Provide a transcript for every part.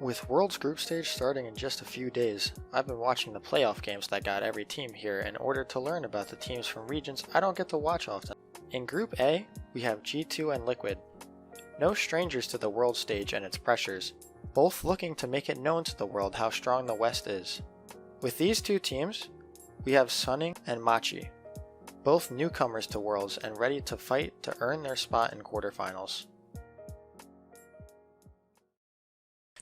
With World's group stage starting in just a few days, I've been watching the playoff games that got every team here in order to learn about the teams from regions I don't get to watch often. In Group A, we have G2 and Liquid. No strangers to the world stage and its pressures, both looking to make it known to the world how strong the West is. With these two teams, we have Sunning and Machi, both newcomers to Worlds and ready to fight to earn their spot in quarterfinals.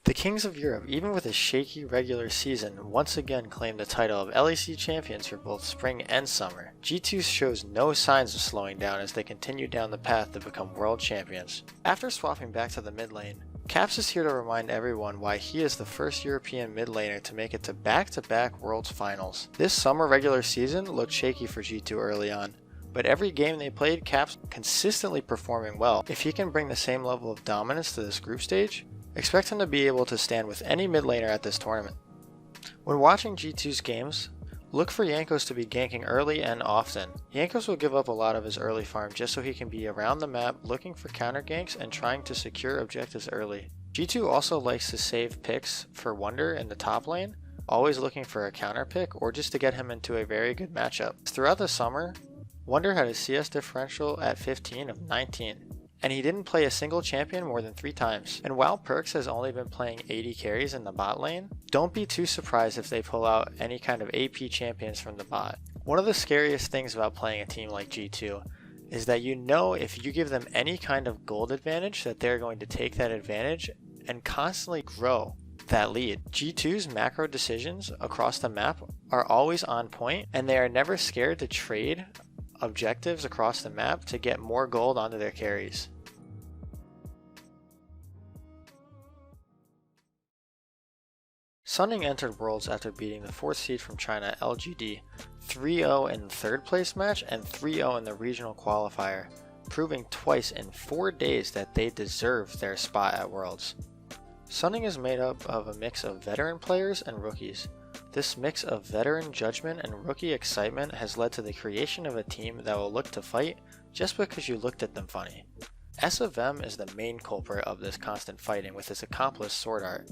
The Kings of Europe, even with a shaky regular season, once again claimed the title of LEC champions for both spring and summer. G2 shows no signs of slowing down as they continue down the path to become world champions. After swapping back to the mid lane, Caps is here to remind everyone why he is the first European mid laner to make it to back-to-back Worlds finals. This summer regular season looked shaky for G2 early on, but every game they played, Caps consistently performing well. If he can bring the same level of dominance to this group stage, expect him to be able to stand with any mid laner at this tournament. When watching G2's games, look for Jankos to be ganking early and often. Jankos will give up a lot of his early farm just so he can be around the map looking for counter ganks and trying to secure objectives early. G2 also likes to save picks for Wunder in the top lane, always looking for a counter pick or just to get him into a very good matchup. Throughout the summer, Wunder had a CS differential at 15 of 19. And he didn't play a single champion more than 3 times. And while Perks has only been playing 80 carries in the bot lane, don't be too surprised if they pull out any kind of AP champions from the bot. One of the scariest things about playing a team like G2 is that you know if you give them any kind of gold advantage that they're going to take that advantage and constantly grow that lead. G2's macro decisions across the map are always on point and they are never scared to trade objectives across the map to get more gold onto their carries. Sunning entered Worlds after beating the 4th seed from China LGD 3-0 in the 3rd place match and 3-0 in the regional qualifier, proving twice in 4 days that they deserve their spot at Worlds. Sunning is made up of a mix of veteran players and rookies. This mix of veteran judgment and rookie excitement has led to the creation of a team that will look to fight just because you looked at them funny. S of M is the main culprit of this constant fighting with his accomplished sword art.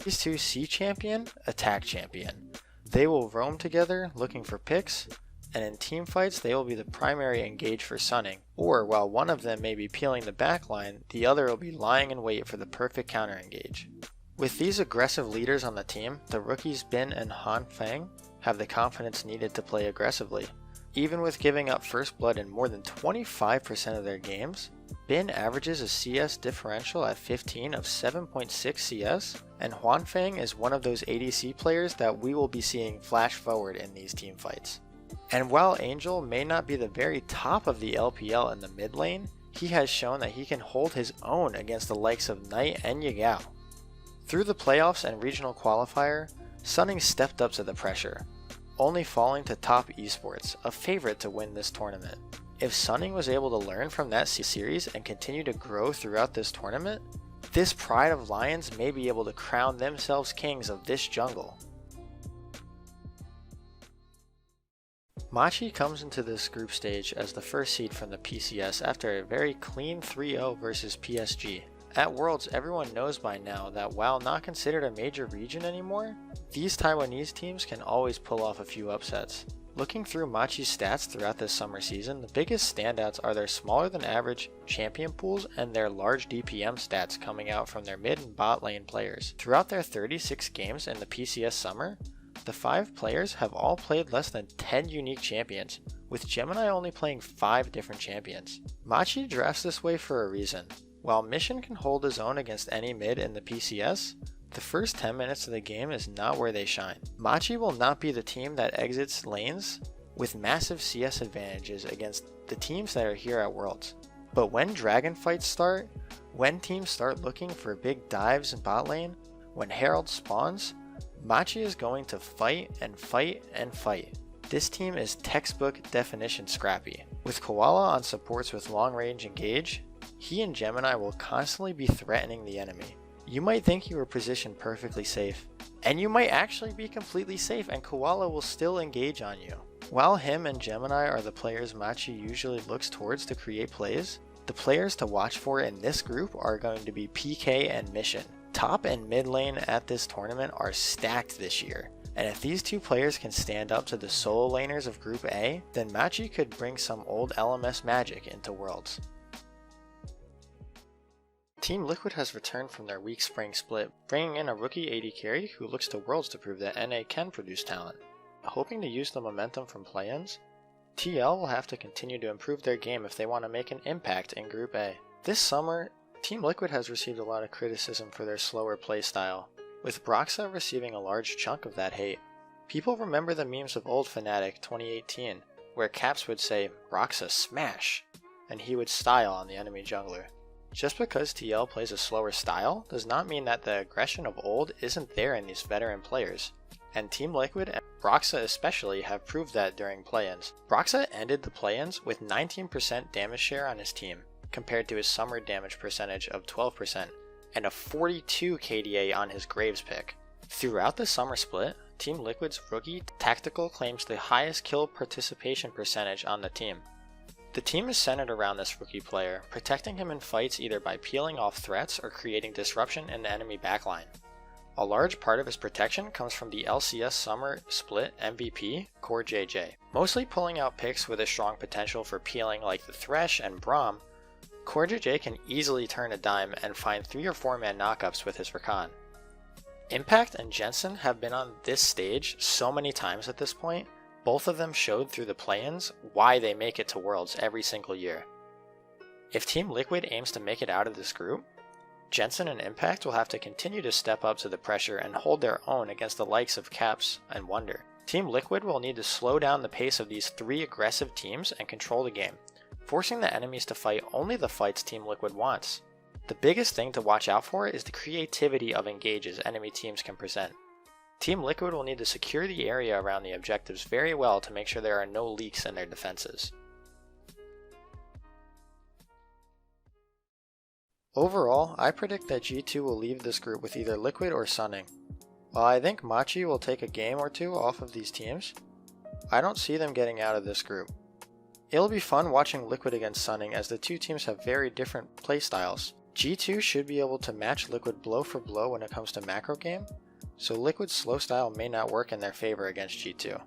These two C champion, attack champion. They will roam together looking for picks, and in team fights they will be the primary engage for Sunning, or while one of them may be peeling the backline, the other will be lying in wait for the perfect counter engage. With these aggressive leaders on the team, the rookies Bin and Han Feng have the confidence needed to play aggressively. Even with giving up first blood in more than 25% of their games, Bin averages a CS differential at 15 of 7.6 CS, and Huanfeng is one of those ADC players that we will be seeing flash forward in these team fights. And while Angel may not be the very top of the LPL in the mid lane, he has shown that he can hold his own against the likes of Knight and Yagao. Through the playoffs and regional qualifier, Sunning stepped up to the pressure, only falling to Top Esports, a favorite to win this tournament. If Sunning was able to learn from that series and continue to grow throughout this tournament, this Pride of Lions may be able to crown themselves kings of this jungle. Machi comes into this group stage as the first seed from the PCS after a very clean 3-0 versus PSG. At Worlds, everyone knows by now that while not considered a major region anymore, these Taiwanese teams can always pull off a few upsets. Looking through Machi's stats throughout this summer season, the biggest standouts are their smaller than average champion pools and their large DPM stats coming out from their mid and bot lane players. Throughout their 36 games in the PCS summer, the 5 players have all played less than 10 unique champions, with Gemini only playing 5 different champions. Machi drafts this way for a reason. While Mission can hold his own against any mid in the PCS, the first 10 minutes of the game is not where they shine. Machi will not be the team that exits lanes with massive CS advantages against the teams that are here at Worlds. But when dragon fights start, when teams start looking for big dives in bot lane, when Herald spawns, Machi is going to fight and fight and fight. This team is textbook definition scrappy. With Koala on supports with long range engage, he and Gemini will constantly be threatening the enemy. You might think you were positioned perfectly safe, and you might actually be completely safe and Koala will still engage on you. While him and Gemini are the players Machi usually looks towards to create plays, the players to watch for in this group are going to be PK and Mission. Top and mid lane at this tournament are stacked this year, and if these two players can stand up to the solo laners of Group A, then Machi could bring some old LMS magic into Worlds. Team Liquid has returned from their weak spring split, bringing in a rookie AD carry who looks to Worlds to prove that NA can produce talent. Hoping to use the momentum from play-ins, TL will have to continue to improve their game if they want to make an impact in Group A. This summer, Team Liquid has received a lot of criticism for their slower playstyle, with Broxa receiving a large chunk of that hate. People remember the memes of old Fnatic 2018, where Caps would say, "Broxa smash," and he would style on the enemy jungler. Just because TL plays a slower style does not mean that the aggression of old isn't there in these veteran players, and Team Liquid and Broxa especially have proved that during play-ins. Broxa ended the play-ins with 19% damage share on his team, compared to his summer damage percentage of 12%, and a 42 KDA on his Graves pick. Throughout the summer split, Team Liquid's rookie Tactical claims the highest kill participation percentage on the team. The team is centered around this rookie player, protecting him in fights either by peeling off threats or creating disruption in the enemy backline. A large part of his protection comes from the LCS Summer Split MVP, Core JJ. Mostly pulling out picks with a strong potential for peeling like the Thresh and Braum, Core JJ can easily turn a dime and find 3 or 4 man knockups with his Rakan. Impact and Jensen have been on this stage so many times at this point. Both of them showed through the play-ins why they make it to Worlds every single year. If Team Liquid aims to make it out of this group, Jensen and Impact will have to continue to step up to the pressure and hold their own against the likes of Caps and Wonder. Team Liquid will need to slow down the pace of these 3 aggressive teams and control the game, forcing the enemies to fight only the fights Team Liquid wants. The biggest thing to watch out for is the creativity of engages enemy teams can present. Team Liquid will need to secure the area around the objectives very well to make sure there are no leaks in their defenses. Overall, I predict that G2 will leave this group with either Liquid or Sunning. While I think Machi will take a game or 2 off of these teams, I don't see them getting out of this group. It'll be fun watching Liquid against Sunning as the two teams have very different playstyles. G2 should be able to match Liquid blow for blow when it comes to macro game, so Liquid's slow style may not work in their favor against G2.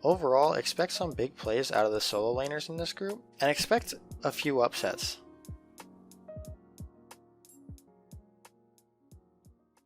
Overall, expect some big plays out of the solo laners in this group, and expect a few upsets.